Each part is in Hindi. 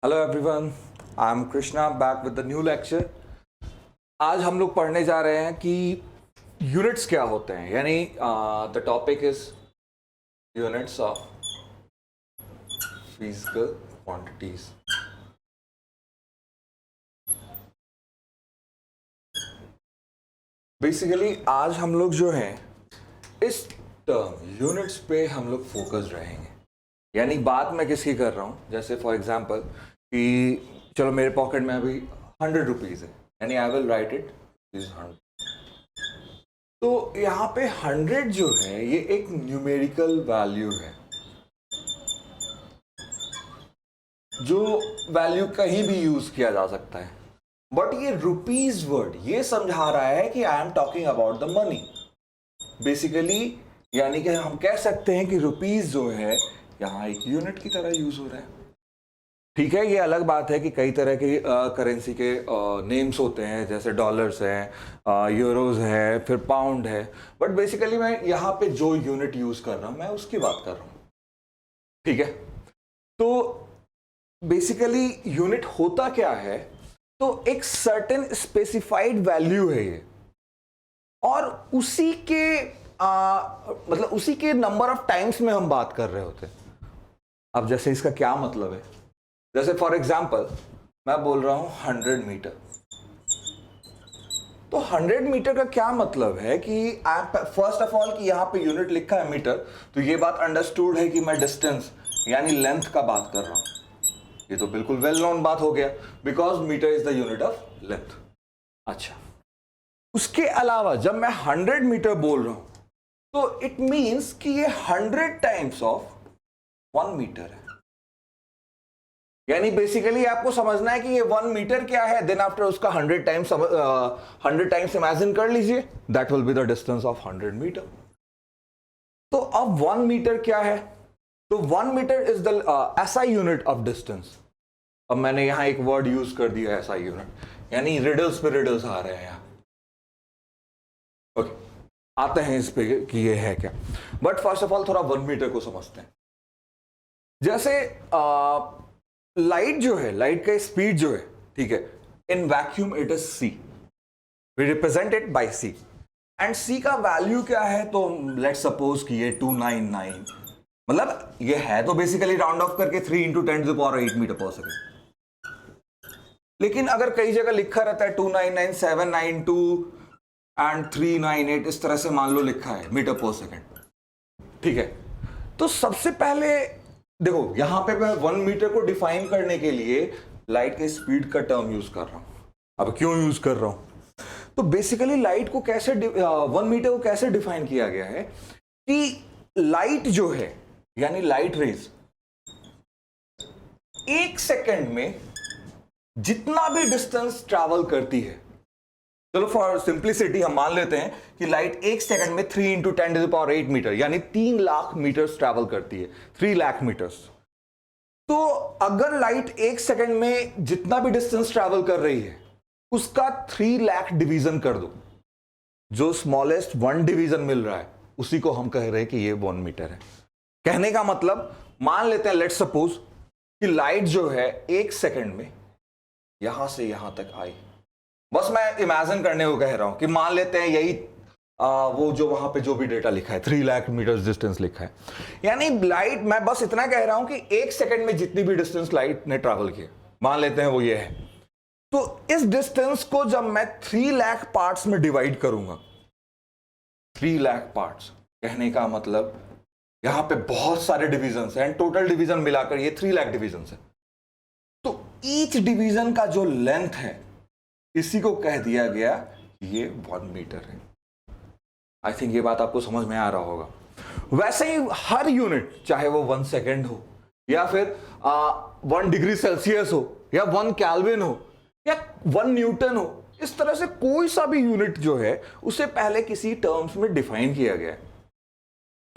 Hello everyone, I am Krishna back with the new lecture. आज हम लोग पढ़ने जा रहे हैं कि यूनिट्स क्या होते हैं, यानी the topic is units of physical quantities. Basically आज हम लोग जो हैं इस टर्म यूनिट्स पे हम लोग फोकस रहेंगे। यानी बात मैं किसकी कर रहा हूँ, जैसे फॉर एग्जांपल कि चलो मेरे पॉकेट में अभी 100 रुपीज है, यानी I will write it is 100। तो यहाँ पे 100 जो है ये एक न्यूमेरिकल वैल्यू है, जो वैल्यू कहीं भी यूज किया जा सकता है। बट ये रुपीज वर्ड ये समझा रहा है कि I am talking about the money basically. यानी कि हम कह सकते हैं कि रुपीज जो है यहाँ एक यूनिट की तरह यूज हो रहा है। ठीक है, ये अलग बात है कि कई तरह की करेंसी के नेम्स होते हैं, जैसे डॉलर्स हैं, यूरोज है, फिर पाउंड है। बट बेसिकली मैं यहाँ पे जो यूनिट यूज कर रहा हूँ मैं उसकी बात कर रहा हूँ। ठीक है, तो बेसिकली यूनिट होता क्या है, तो एक सर्टेन स्पेसिफाइड वैल्यू है ये, और उसी के मतलब उसी के नंबर ऑफ टाइम्स में हम बात कर रहे होते हैं। अब जैसे इसका क्या मतलब है, जैसे फॉर एग्जाम्पल मैं बोल रहा हूं 100 मीटर। तो 100 मीटर का क्या मतलब है कि फर्स्ट ऑफ ऑल कि यहां पे यूनिट लिखा है मीटर, तो ये बात अंडरस्टूड है कि मैं डिस्टेंस यानी लेंथ का बात कर रहा हूं। ये तो बिल्कुल वेल नोन बात हो गया, because metre is the unit of length. अच्छा, उसके अलावा जब मैं 100 मीटर बोल रहा हूं तो इट मीन्स कि ये 100 टाइम्स ऑफ 1 मीटर है। यानी बेसिकली आपको समझना है कि ये 1 मीटर क्या है, देन आफ्टर उसका 100 टाइम्स इमेजिन कर लीजिए, that will be the distance of 100 metre. तो अब 1 मीटर क्या है, तो 1 metre is the SI unit of distance. अब मैंने यहां एक वर्ड यूज कर दिया एसआई यूनिट, यानी रिडल्स पे रिडल्स आ रहे हैं यहां। ओके, आते हैं इस पे कि ये है क्या। बट फर्स्ट ऑफ ऑल थोड़ा 1 मीटर को समझते हैं। जैसे लाइट जो है, लाइट का स्पीड जो है, ठीक है, in vacuum it is C, we represent it by C, and C का वैल्यू क्या है, तो लेट्स सपोज कि ये 299, मतलब ये है तो बेसिकली राउंड ऑफ करके 3 × 10⁸ मीटर पर सेकेंड। लेकिन अगर कई जगह लिखा रहता है 299, 792 एंड 398, इस तरह से मान लो लिखा है मीटर पर सेकेंड। ठीक है, तो सबसे पहले देखो यहां पे मैं 1 मीटर को डिफाइन करने के लिए लाइट के स्पीड का टर्म यूज कर रहा हूं। अब क्यों यूज कर रहा हूं, तो बेसिकली लाइट को कैसे 1 मीटर को कैसे डिफाइन किया गया है कि लाइट जो है यानी लाइट रेज 1 सेकेंड में जितना भी डिस्टेंस ट्रैवल करती है, चलो फॉर सिंप्लिसिटी हम मान लेते हैं कि लाइट 1 सेकंड में 3 × 10⁸ मीटर यानी 3 लाख मीटर्स ट्रैवल करती है, 3 लाख मीटर्स। तो अगर लाइट 1 सेकंड में जितना भी डिस्टेंस ट्रैवल कर रही है उसका 3 लाख डिवीजन कर दो, जो स्मॉलेस्ट 1 डिवीजन मिल रहा है उसी को हम कह रहे हैं कि ये 1 मीटर है। कहने का मतलब मान लेते हैं लेट्स सपोज कि लाइट जो है 1 सेकंड में यहां से यहां तक आई। बस मैं इमेजिन करने को कह रहा हूं कि मान लेते हैं यही वो जो वहां पे जो भी डेटा लिखा है 3 लाख मीटर डिस्टेंस लिखा है, यानी लाइट, मैं बस इतना कह रहा हूं कि 1 सेकंड में जितनी भी डिस्टेंस लाइट ने ट्रैवल किया मान लेते हैं वो ये है। तो इस डिस्टेंस को जब मैं 3 लाख पार्ट्स में डिवाइड करूंगा, 3 लाख पार्ट्स, कहने का मतलब यहां पे बहुत सारे डिविजन है एंड टोटल डिवीजन मिलाकर ये 3 लाख डिविजन है। तो ईच डिवीजन का जो लेंथ है इसी को कह दिया गया ये 1 मीटर है। आई थिंक ये बात आपको समझ में आ रहा होगा। वैसे ही हर यूनिट, चाहे वो 1 सेकेंड हो या फिर 1 डिग्री सेल्सियस हो या 1 केल्विन हो या 1 न्यूटन हो, इस तरह से कोई सा भी यूनिट जो है उसे पहले किसी टर्म्स में डिफाइन किया गया है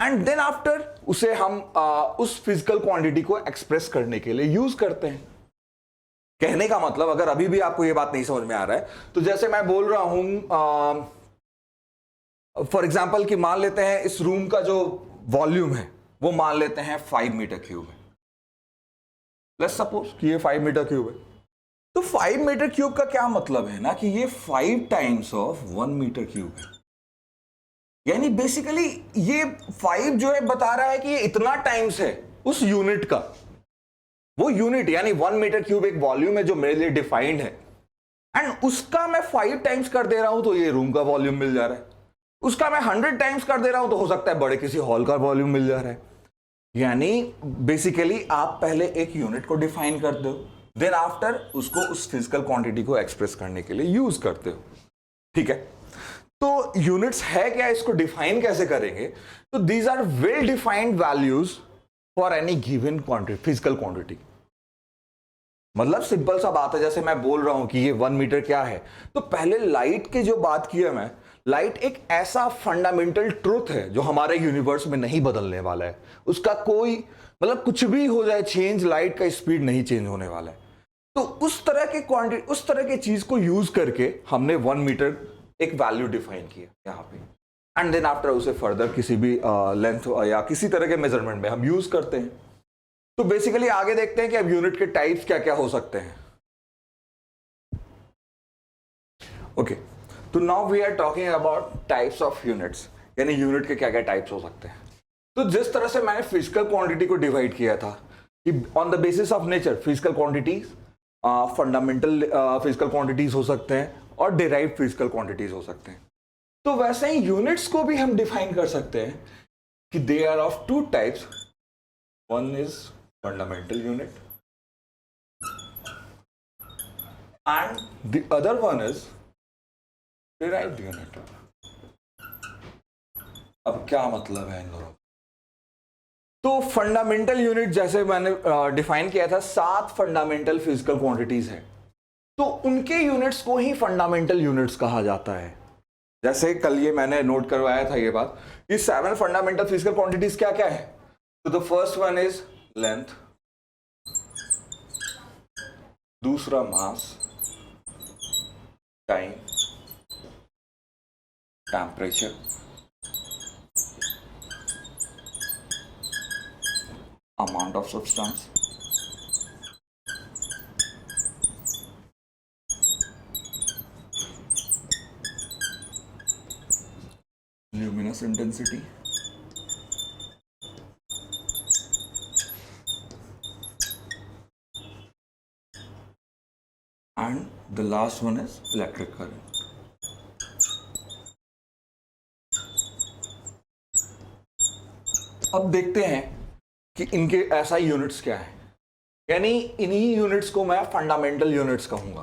एंड देन आफ्टर उसे हम उस फिजिकल क्वांटिटी को एक्सप्रेस करने के लिए यूज करते हैं। कहने का मतलब अगर अभी भी आपको यह बात नहीं समझ में आ रहा है, तो जैसे मैं बोल रहा हूं फॉर एग्जाम्पल कि मान लेते हैं इस रूम का जो वॉल्यूम है वो मान लेते हैं 5 मीटर क्यूब है। लेट्स सपोज कि ये 5 मीटर क्यूब है, तो 5 मीटर क्यूब का क्या मतलब है ना कि ये 5 टाइम्स ऑफ 1 मीटर क्यूब है। यानी बेसिकली ये 5 जो है बता रहा है कि ये इतना टाइम्स है उस यूनिट का। वो यूनिट यानी 1 मीटर क्यूब एक वॉल्यूम है जो मेरे लिए डिफाइंड है, एंड उसका मैं 5 टाइम्स कर दे रहा हूं तो ये रूम का वॉल्यूम मिल जा रहा है। उसका मैं 100 टाइम्स कर दे रहा हूं तो हो सकता है बड़े किसी हॉल का वॉल्यूम मिल जा रहा है। यानी बेसिकली आप पहले एक यूनिट को डिफाइन करते हो, देन आफ्टर उसको उस फिजिकल क्वांटिटी को एक्सप्रेस करने के लिए यूज करते हो। ठीक है, तो यूनिट्स है क्या, इसको डिफाइन कैसे करेंगे? तो these are well defined values for any given quantity, physical quantity. मतलब सिंपल सा बात है, जैसे मैं बोल रहा हूं कि ये 1 मीटर क्या है, तो पहले लाइट की जो बात की है मैं, लाइट एक ऐसा फंडामेंटल ट्रूथ है जो हमारे यूनिवर्स में नहीं बदलने वाला है। उसका कोई मतलब कुछ भी हो जाए चेंज, लाइट का स्पीड नहीं चेंज होने वाला है। तो उस तरह के क्वांटिटी, उस तरह की चीज को यूज करके हमने 1 मीटर एक वैल्यू डिफाइन किया यहाँ पे, एंड देन आफ्टर उसे फर्दर किसी भी लेंथ या किसी तरह के मेजरमेंट में हम यूज करते हैं। तो बेसिकली आगे देखते हैं कि अब यूनिट के टाइप्स क्या क्या हो सकते हैं। ओके, तो now we are talking about types of units, यानी यूनिट के क्या क्या टाइप्स हो सकते हैं। तो जिस तरह से मैंने फिजिकल क्वांटिटी को डिवाइड किया था कि on the basis of nature physical quantities, fundamental physical quantities हो सकते हैं और डिराइव्ड फिजिकल क्वांटिटीज हो सकते हैं, तो वैसे ही यूनिट्स को भी हम डिफाइन कर सकते हैं कि they are of two types. One is fundamental unit and the other one is derived unit। अब क्या मतलब है इन दोनों? तो फंडामेंटल यूनिट जैसे मैंने डिफाइन किया था, 7 फंडामेंटल फिजिकल क्वांटिटीज है, तो उनके यूनिट्स को ही फंडामेंटल यूनिट्स कहा जाता है। जैसे कल ये मैंने नोट करवाया था ये बात, ये 7 फंडामेंटल फिजिकल क्वांटिटीज क्या क्या है? तो the first one is length, दूसरा mass, time, temperature, amount of substance, luminous intensity, and the last one is electric current। अब देखते हैं कि इनके ऐसा यूनिट्स क्या है, यानी इन्हीं यूनिट्स को मैं फंडामेंटल यूनिट्स कहूंगा।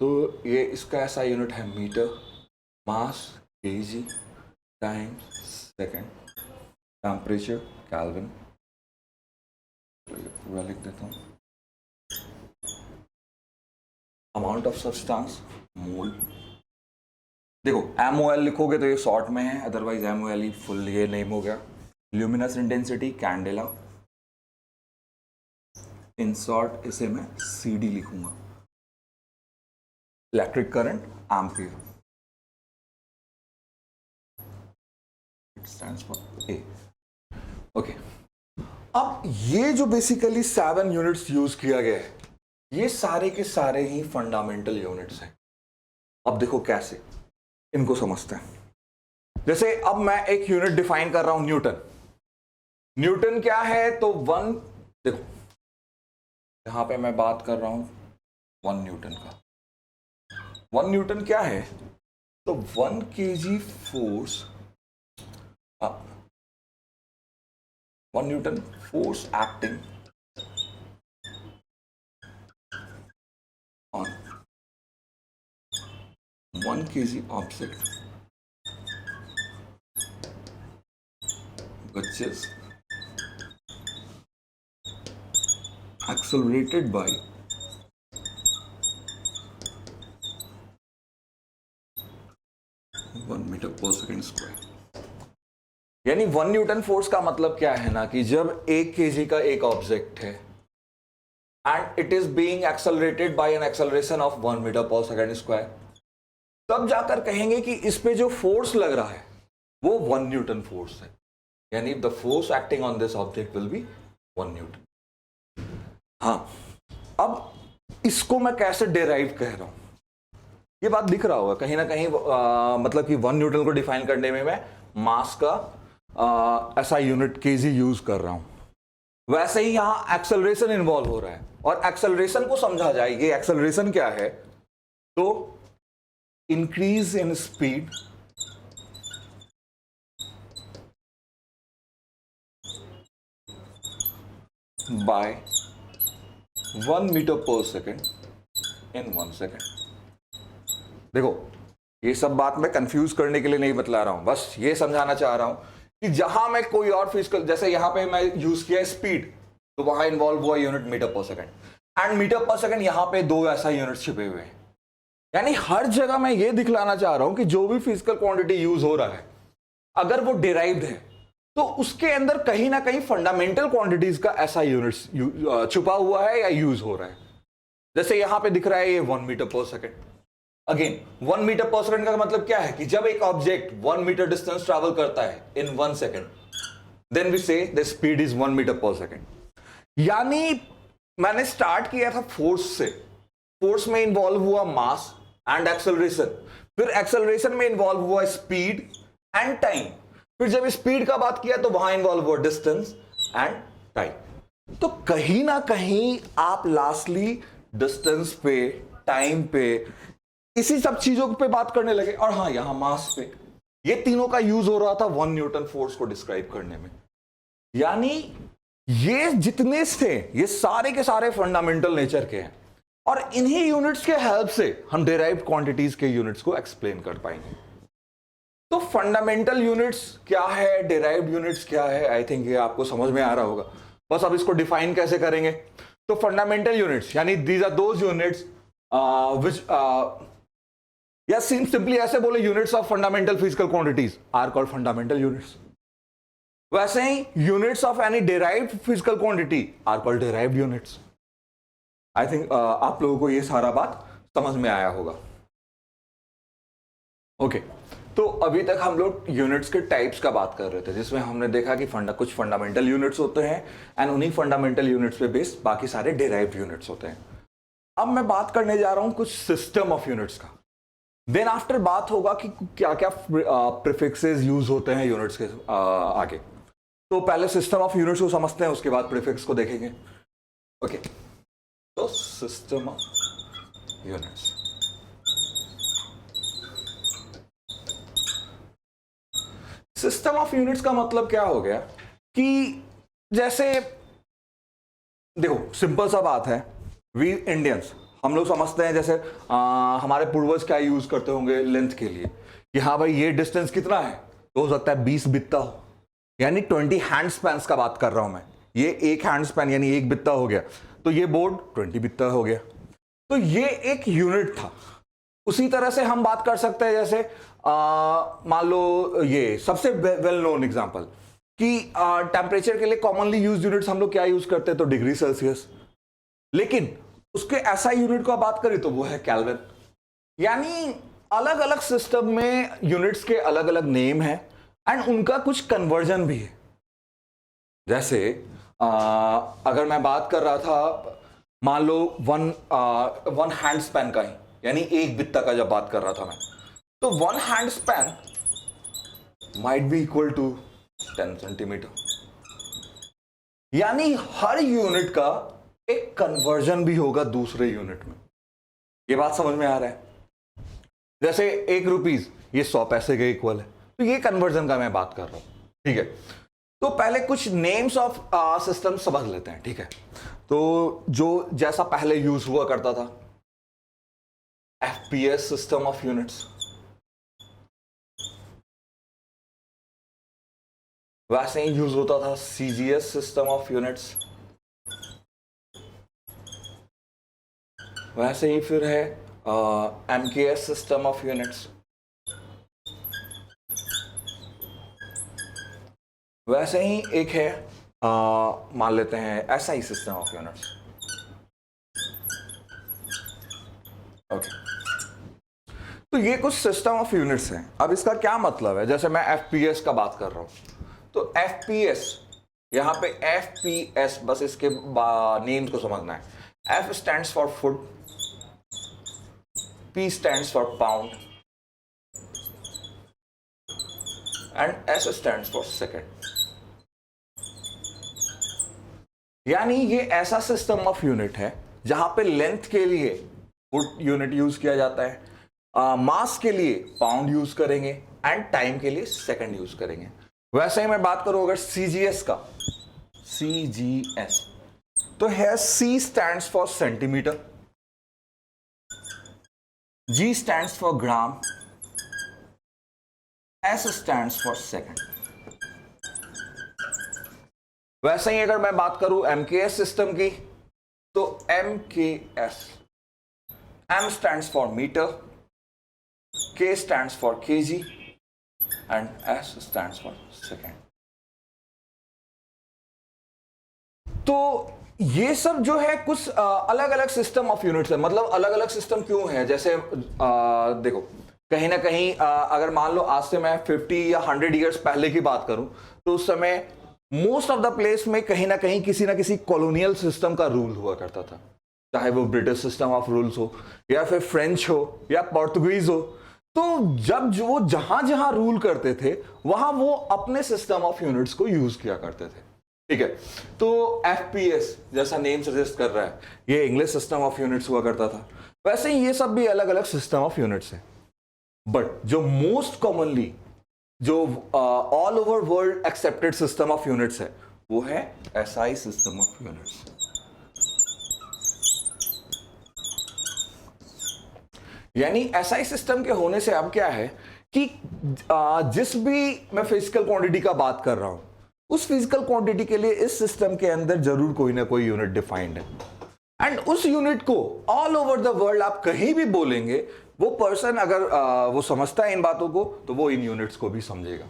तो ये इसका ऐसा यूनिट है metre, mass KG, time second, temperature kelvin, पूरा लिख देता हूँ, अमाउंट ऑफ सब्सटेंस मोल। देखो MOL लिखोगे तो ये शॉर्ट में है, अदरवाइज MOL ही फुल ये नेम हो गया। Luminous intensity candela, in short इसे मैं CD लिखूंगा। Electric current ampere, it stands for A। Okay, अब ये जो बेसिकली 7 यूनिट्स यूज किया गया है, ये सारे के सारे ही फंडामेंटल यूनिट्स हैं। अब देखो कैसे इनको समझते हैं। जैसे अब मैं एक यूनिट डिफाइन कर रहा हूं, न्यूटन। न्यूटन क्या है? तो 1, देखो यहां पे मैं बात कर रहा हूं 1 न्यूटन का। 1 न्यूटन क्या है? तो 1 kg force, 1 newton force acting on 1 kg object which is accelerated by 1 metre per second square. यानी 1 न्यूटन फोर्स का मतलब क्या है ना कि जब 1 kg का एक ऑब्जेक्ट है and it is being accelerated by an acceleration of 1 meter per second square, तब जाकर कहेंगे कि इस पे जो फोर्स लग रहा है वो 1 न्यूटन फोर्स है। यानी the force acting on this object will be 1 Newton. हाँ, अब इसको मैं कैसे डेराइव कह रहा हूं, ये बात दिख रहा होगा कहीं ना कहीं। मतलब कि 1 न्यूटन को डिफाइन करने में मैं मास का ऐसा यूनिट केजी यूज कर रहा हूं। वैसे ही यहां एक्सेलरेशन इन्वॉल्व हो रहा है, और एक्सेलरेशन को समझा जाए, ये एक्सेलरेशन क्या है, तो increase in speed by 1 metre per second in 1 second. देखो, ये सब बात मैं कंफ्यूज करने के लिए नहीं बतला रहा हूं, बस ये समझाना चाह रहा हूं कि जहां मैं कोई और फिजिकल, जैसे यहां पे मैं यूज किया स्पीड, तो वहां इन्वॉल्व हुआ unit metre per second, and metre per second यहां पे 2 ऐसा यूनिट छिपे हुए हैं। यानी हर जगह मैं ये दिखलाना चाह रहा हूं कि जो भी फिजिकल क्वांटिटी यूज हो रहा है, अगर वो डिराइव्ड है, तो उसके अंदर कहीं ना कहीं फंडामेंटल क्वांटिटीज का ऐसा यूनिट छुपा हुआ है या यूज हो रहा है। जैसे यहां पे दिख रहा है ये 1 metre per second. Again 1 metre per second का मतलब क्या है कि जब एक ऑब्जेक्ट 1 मीटर डिस्टेंस ट्रैवल करता है इन 1 सेकेंड, देन वी से the speed is 1 metre per second. यानी मैंने स्टार्ट किया था फोर्स से, फोर्स में इन्वॉल्व हुआ मास एंड एक्सेलरेशन, फिर एक्सेलरेशन में इन्वॉल्व हुआ स्पीड एंड टाइम, फिर जब स्पीड का बात किया तो वहां इन्वॉल्व हुआ डिस्टेंस एंड टाइम। तो कहीं ना कहीं आप लास्टली डिस्टेंस पे, टाइम पे, इसी सब चीजों पे बात करने लगे। और हाँ, यहां मास पे, ये तीनों का यूज हो रहा था 1 न्यूटन फोर्स को डिस्क्राइब करने में। यानी ये जितने थे, ये सारे के सारे फंडामेंटल नेचर के हैं, और इन्हीं यूनिट्स के हेल्प से हम डेराइव्ड क्वांटिटीज के यूनिट्स को एक्सप्लेन कर पाएंगे। तो फंडामेंटल यूनिट्स क्या है, डेराइव्ड यूनिट्स क्या है, आई थिंक ये आपको समझ में आ रहा होगा। बस अब इसको डिफाइन कैसे करेंगे, तो फंडामेंटल यूनिट्स यानी these are those units which या सिंपली ऐसे बोले, units of fundamental physical quantities are called fundamental units. वैसे ही units of any derived physical quantity are called derived units. I think आप लोगों को ये सारा बात समझ में आया होगा। ओके, तो अभी तक हम लोग यूनिट्स के टाइप्स का बात कर रहे थे, जिसमें हमने देखा कि कुछ फंडामेंटल यूनिट्स होते हैं, एंड उन्हीं फंडामेंटल यूनिट्स पे बेस्ड बाकी सारे डेराइव्ड यूनिट्स होते हैं। अब मैं बात करने जा रहा हूं कुछ सिस्टम ऑफ यूनिट्स का। देन आफ्टर बात होगा कि क्या क्या प्रीफिक्सेस यूज होते हैं यूनिट्स के आगे। तो पहले सिस्टम ऑफ यूनिट्स को समझते हैं, उसके बाद प्रीफिक्स को देखेंगे। ओके, तो system of units. System of units का मतलब क्या हो गया कि जैसे देखो, सिंपल सा बात है, वी इंडियंस हम लोग समझते हैं, जैसे हमारे पूर्वज क्या यूज करते होंगे लेंथ के लिए, कि हाँ भाई ये डिस्टेंस कितना है, तो हो सकता है 20 बित्ता हो, यानी 20 हैंड स्पैन का बात कर रहा हूं मैं। ये एक हैंड स्पैन यानी 1 बित्ता हो गया, तो ये बोर्ड 20 बित्ता हो गया। तो ये एक यूनिट था। उसी तरह से हम बात कर सकते हैं, जैसे मान लो ये सबसे वेल नोन एग्जांपल कि टेम्परेचर के लिए कॉमनली यूज यूनिट्स हम लोग क्या यूज करते हैं, तो डिग्री सेल्सियस। लेकिन उसके ऐसा यूनिट को बात करें तो वो है केल्विन। यानी अलग अलग सिस्टम में यूनिट्स के अलग अलग नेम है, एंड उनका कुछ कन्वर्जन भी है। जैसे अगर मैं बात कर रहा था, मान लो वन हैंड स्पैन का ही, यानी 1 बित्ता का जब बात कर रहा था मैं, तो 1 hand span might be equal to 10 centimetre. यानी हर यूनिट का एक कन्वर्जन भी होगा दूसरे यूनिट में। ये बात समझ में आ रहा है? जैसे 1 रुपीज ये 100 पैसे के इक्वल है, तो ये कन्वर्जन का मैं बात कर रहा हूं। ठीक है, तो पहले कुछ नेम्स ऑफ सिस्टम समझ लेते हैं। ठीक है, तो जो जैसा पहले यूज हुआ करता था, एफपीएस सिस्टम ऑफ यूनिट्स, वैसे ही यूज होता था सीजीएस सिस्टम ऑफ यूनिट्स, वैसे ही फिर है एमकेएस सिस्टम ऑफ यूनिट्स, वैसे ही एक है मान लेते हैं SI system of units. Okay, तो ये कुछ सिस्टम ऑफ यूनिट्स हैं। अब इसका क्या मतलब है, जैसे मैं एफपीएस का बात कर रहा हूं, तो एफपीएस यहां पे FPS, बस इसके नेम्स को समझना है। F stands for foot, P stands for pound and S stands for second. यानी ये ऐसा सिस्टम ऑफ यूनिट है जहां पे लेंथ के लिए फुट यूनिट यूज किया जाता है, मास के लिए पाउंड यूज करेंगे एंड टाइम के लिए सेकंड यूज करेंगे। वैसे ही मैं बात करूं अगर CGS का, CGS, तो है C stands for centimetre, G stands for gram, S stands for second. वैसे ही अगर मैं बात करूं MKS सिस्टम की, तो MKS, M stands for metre, K stands for kg and S stands for second. तो ये सब जो है कुछ अलग अलग सिस्टम ऑफ यूनिट्स है। मतलब अलग अलग सिस्टम क्यों है, जैसे देखो कहीं ना कहीं अगर मान लो आज से मैं 50 या 100 ईयर्स पहले की बात करूं, तो उस समय मोस्ट ऑफ द प्लेस में कहीं ना कहीं किसी ना किसी कॉलोनियल सिस्टम का रूल हुआ करता था, चाहे वो ब्रिटिश सिस्टम ऑफ रूल्स हो या फिर फ्रेंच हो या पोर्तुगीज हो। तो जब जो वो जहां जहां रूल करते थे वहां वो अपने सिस्टम ऑफ यूनिट्स को यूज किया करते थे। ठीक है, तो FPS जैसा नेम सजेस्ट कर रहा है, ये इंग्लिश सिस्टम ऑफ यूनिट्स हुआ करता था। वैसे ही ये सब भी अलग अलग सिस्टम ऑफ यूनिट्स है, बट जो मोस्ट कॉमनली जो all over world accepted system of units है वो है SI सिस्टम ऑफ यूनिट्स। यानी SI सिस्टम के होने से अब क्या है कि जिस भी मैं फिजिकल क्वांटिटी का बात कर रहा हूं, उस फिजिकल क्वांटिटी के लिए इस सिस्टम के अंदर जरूर कोई ना कोई यूनिट डिफाइंड है, एंड उस यूनिट को ऑल ओवर द वर्ल्ड आप कहीं भी बोलेंगे, वो पर्सन अगर वो समझता है इन बातों को, तो वो इन यूनिट्स को भी समझेगा।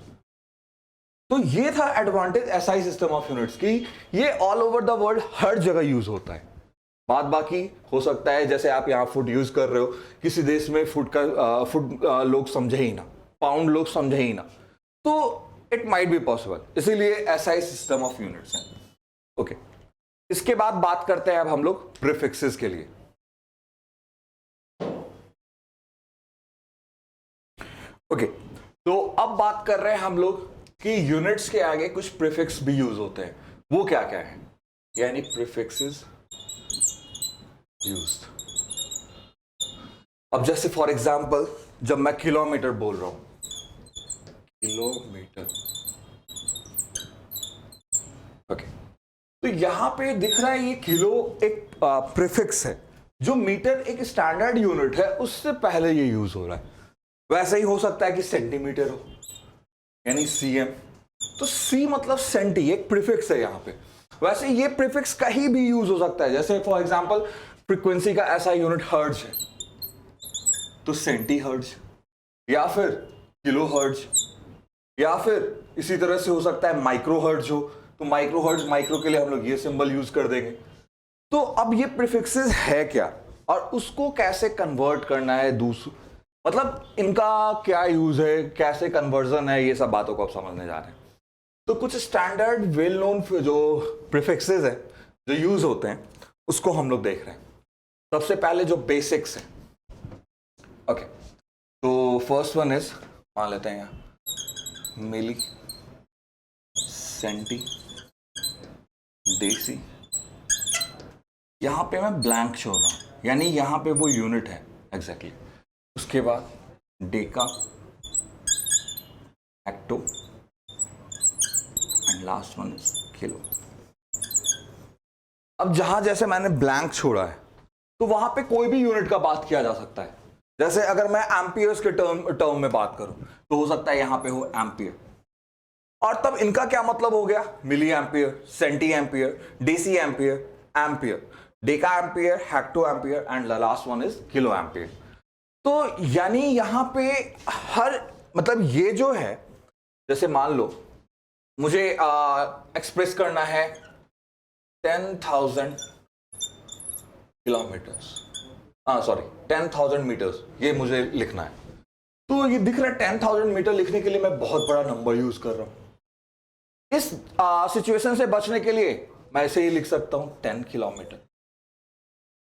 तो ये था advantage SI system of units की, ये ऑल ओवर द वर्ल्ड हर जगह यूज होता है। बात बाकी हो सकता है जैसे आप यहाँ फुट यूज कर रहे हो, किसी देश में फुट लोग समझे ही ना, पाउंड लोग समझे ही ना, तो इट माइट बी पॉसिबल, इसीलिए SI सिस्टम ऑफ यूनिट्स है। ओके, इसके बाद बात करते हैं अब हम लोग प्रीफिक्सेस के लिए। ओके, तो अब बात कर रहे हैं हम लोग कि यूनिट्स के आगे कुछ प्रीफिक्स भी यूज होते हैं, वो क्या क्या है, यानी प्रीफिक्सेस यूज्ड। अब जैसे फॉर एग्जांपल जब मैं किलोमीटर बोल रहा हूं, किलोमीटर, ओके, तो यहां पे दिख रहा है ये किलो एक प्रीफिक्स है, जो मीटर एक स्टैंडर्ड यूनिट है उससे पहले ये यूज हो रहा है। वैसे ही हो सकता है कि सेंटीमीटर हो, यानी CM, तो C मतलब सेंटी, एक प्रीफिक्स है यहां पे। वैसे ये प्रीफिक्स कहीं भी यूज हो सकता है, जैसे फॉर एग्जांपल फ्रीक्वेंसी का ऐसा यूनिट हर्ट्ज है, तो सेंटी हर्ट्ज, या फिर किलो हर्ट्ज, या फिर इसी तरह से हो सकता है माइक्रो हर्ट्ज हो, तो माइक्रो हर्ट्ज, माइक्रो के लिए हम लोग ये सिंबल यूज कर देंगे। तो अब ये प्रीफिक्सेस है क्या और उसको कैसे कन्वर्ट करना है, मतलब इनका क्या यूज है, कैसे कन्वर्जन है, ये सब बातों को आप समझने जा रहे हैं। तो कुछ स्टैंडर्ड वेल नोन जो प्रीफिक्सेस है जो यूज होते हैं उसको हम लोग देख रहे हैं। सबसे पहले जो बेसिक्स है, ओके, तो फर्स्ट वन इज, मान लेते हैं यहाँ मिली, सेंटी, डेसी। यहां पे मैं ब्लैंक छोड़ रहा हूं, यानी यहां पे वो यूनिट है एग्जैक्टली। उसके बाद Deka, hecto and last one is kilo. अब जहां जैसे मैंने ब्लैंक छोड़ा है तो वहां पे कोई भी यूनिट का बात किया जा सकता है। जैसे अगर मैं एम्पियर्स के टर्म में बात करूं तो हो सकता है यहां पे हो एम्पियर, और तब इनका क्या मतलब हो गया, milli ampere, centi ampere, deci ampere, ampere, deca ampere, hecto ampere and last one is kilo ampere. तो यानी यहां पे हर, मतलब ये जो है, जैसे मान लो मुझे एक्सप्रेस करना है 10,000 किलोमीटर्स, सॉरी 10,000 मीटर्स, ये मुझे लिखना है। तो ये दिख रहा है 10,000 मीटर लिखने के लिए मैं बहुत बड़ा नंबर यूज कर रहा हूं, इस सिचुएशन से बचने के लिए मैं ऐसे ही लिख सकता हूं 10 किलोमीटर।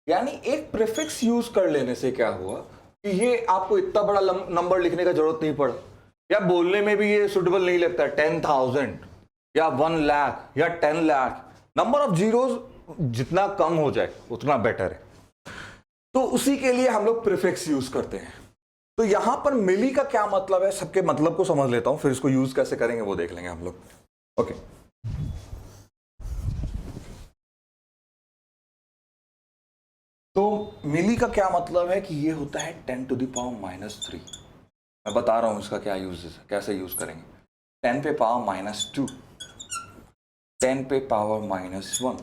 यानी एक प्रीफिक्स यूज कर लेने से क्या हुआ कि ये आपको इतना बड़ा नंबर लिखने का जरूरत नहीं पड़ा, या बोलने में भी ये सुटेबल नहीं लगता। 10,000 या 1 लाख या 10 लाख, नंबर ऑफ जीरोस जितना कम हो जाए उतना बेटर है। तो उसी के लिए हम लोग प्रीफिक्स यूज करते हैं। तो यहां पर मिली का क्या मतलब है, सबके मतलब को समझ लेता हूं, फिर इसको यूज कैसे करेंगे वो देख लेंगे हम लोग। ओके, तो मिली का क्या मतलब है कि ये होता है 10 टू द पावर -3। मैं बता रहा हूं इसका क्या यूज है, कैसे यूज करेंगे। 10 पे पावर -2, 10 पे power -1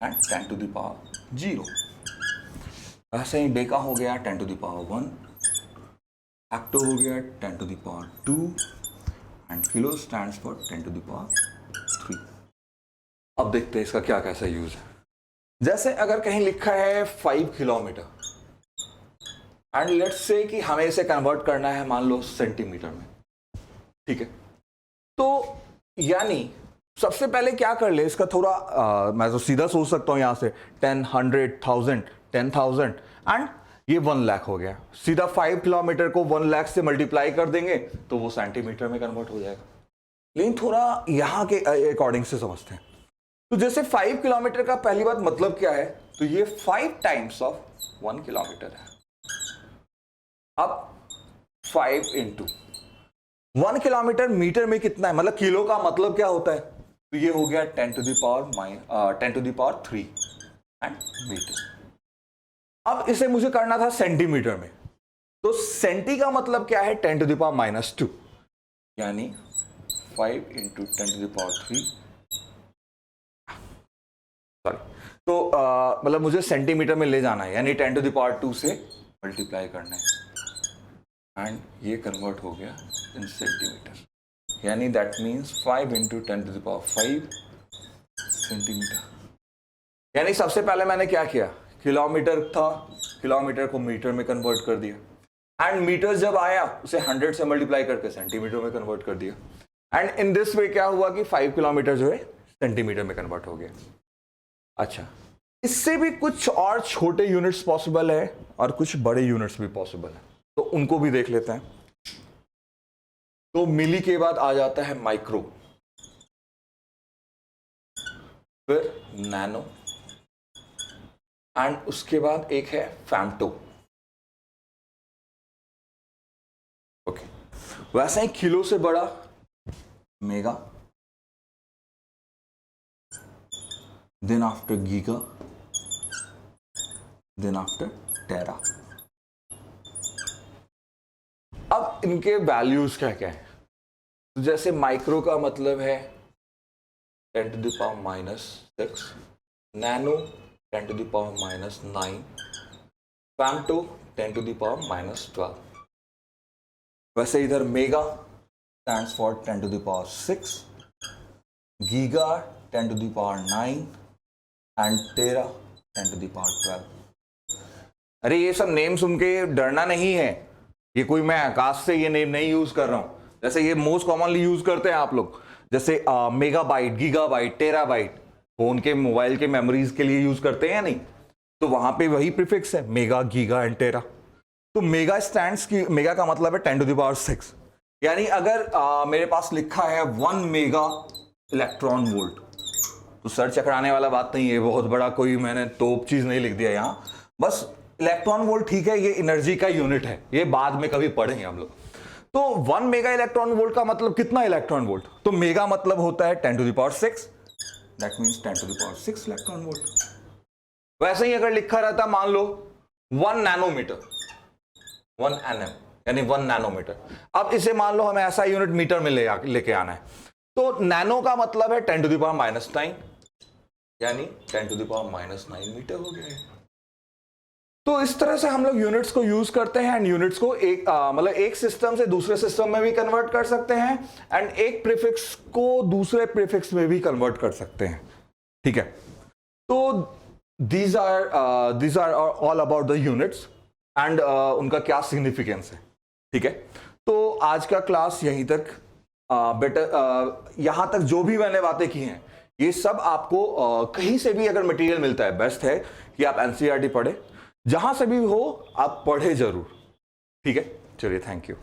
and 10 to the power 0। ऐसे ही डेका हो गया 10 टू द पावर 1, हेक्टो हो गया 10 to the power 2 and kilo stands for 10 to the power 3। अब देखते हैं इसका क्या कैसा यूज है। जैसे अगर कहीं लिखा है 5 किलोमीटर एंड लेट्स से कि हमें इसे कन्वर्ट करना है मान लो सेंटीमीटर में, ठीक है। तो यानी सबसे पहले क्या कर ले इसका थोड़ा मैं तो सीधा सोच सकता हूं यहां से 10, 100, 1000, 10,000 एंड ये 1 लाख हो गया। सीधा 5 किलोमीटर को 1 लाख से मल्टीप्लाई कर देंगे तो वो सेंटीमीटर में कन्वर्ट हो जाएगा। लेकिन थोड़ा यहां के अकॉर्डिंग से समझते हैं। तो जैसे 5 किलोमीटर का पहली बात मतलब क्या है, तो ये 5 टाइम्स ऑफ 1 किलोमीटर है। अब 5 इंटू 1 किलोमीटर मीटर में कितना है, मतलब किलो का मतलब क्या होता है, तो ये हो गया 10 to the power 3 and metre. अब इसे मुझे करना था सेंटीमीटर में, तो सेंटी का मतलब क्या है 10 टू द पावर -2, यानी 5 into 10 to the power 3, sorry, तो मतलब मुझे सेंटीमीटर में ले जाना है, यानी 10 टू द पावर 2 से मल्टीप्लाई करना है एंड ये कन्वर्ट हो गया इन सेंटीमीटर, यानी that means 5 into 10 to the power 5 centimetre. यानी सबसे पहले मैंने क्या किया, किलोमीटर था, किलोमीटर को मीटर में कन्वर्ट कर दिया एंड मीटर जब आया उसे 100 से मल्टीप्लाई करके सेंटीमीटर में कन्वर्ट कर दिया एंड इन दिस वे क्या हुआ कि 5 किलोमीटर जो है सेंटीमीटर में कन्वर्ट हो गया। अच्छा, इससे भी कुछ और छोटे यूनिट्स पॉसिबल है और कुछ बड़े यूनिट्स भी पॉसिबल है, तो उनको भी देख लेते हैं। तो मिली के बाद आ जाता है माइक्रो, फिर नैनो एंड उसके बाद एक है फैम्टो। ओके, वैसा ही किलो से बड़ा mega, then after giga, then after tera। अब इनके वैल्यूज क्या क्या है, तो जैसे माइक्रो का मतलब है 10 to the power -6, nano 10 to the power -9, femto 10 to the power -12। वैसे इधर mega stands for 10 to the power 6, giga 10 to the power 9 and tera 10 to the power 12। अरे ये सब नेम सुन के डरना नहीं है, ये कोई मैं आकाश से ये नेम नहीं यूज कर रहा हूं। जैसे ये मोस्ट कॉमनली यूज करते हैं आप लोग, जैसे मेगाबाइट, गीगाबाइट, टेराबाइट, फोन के मोबाइल के मेमोरीज के लिए यूज करते हैं या नहीं, तो वहां पे वही प्रीफिक्स है, मेगा, गीगा एंड टेरा। तो मेगा स्टैंड्स की, मेगा का मतलब है 10 टू द पावर 6, यानी अगर मेरे पास लिखा है 1 मेगा इलेक्ट्रॉन वोल्ट, तो सर चकराने वाला बात नहीं है, बहुत बड़ा कोई मैंने तोप चीज नहीं लिख दिया यहां, बस इलेक्ट्रॉन वोल्ट, ठीक है, ये एनर्जी का यूनिट है, ये बाद में कभी पढ़ेंगे हम लोग। तो 1 मेगा इलेक्ट्रॉन वोल्ट का मतलब कितना इलेक्ट्रॉन वोल्ट, तो मेगा मतलब होता है 10 to the power 6, that means 10 to the power 6 electron volt. वैसे ही अगर लिखा रहता मान लो 1 नैनोमीटर, 1 nm यानी 1 नैनोमीटर, अब इसे मान लो हमें ऐसा यूनिट मीटर में लेके आना है, तो नैनो का मतलब है 10 टू द पावर -9, यानी 10 टू द पावर -9 मीटर हो गया है। तो इस तरह से हम लोग यूनिट्स को यूज करते हैं एंड यूनिट्स को एक मतलब एक सिस्टम से दूसरे सिस्टम में भी कन्वर्ट कर सकते हैं एंड एक प्रीफिक्स को दूसरे प्रीफिक्स में भी कन्वर्ट कर सकते हैं, ठीक है। तो these are all about the units and उनका क्या सिग्निफिकेंस है, ठीक है। तो आज का क्लास यहीं तक, बेटर यहां तक जो भी मैंने बातें की हैं, ये सब आपको कहीं से भी अगर मटेरियल मिलता है, बेस्ट है कि आप एनसीईआरटी पढ़े, जहां से भी हो आप पढ़े जरूर। ठीक है, चलिए, थैंक यू।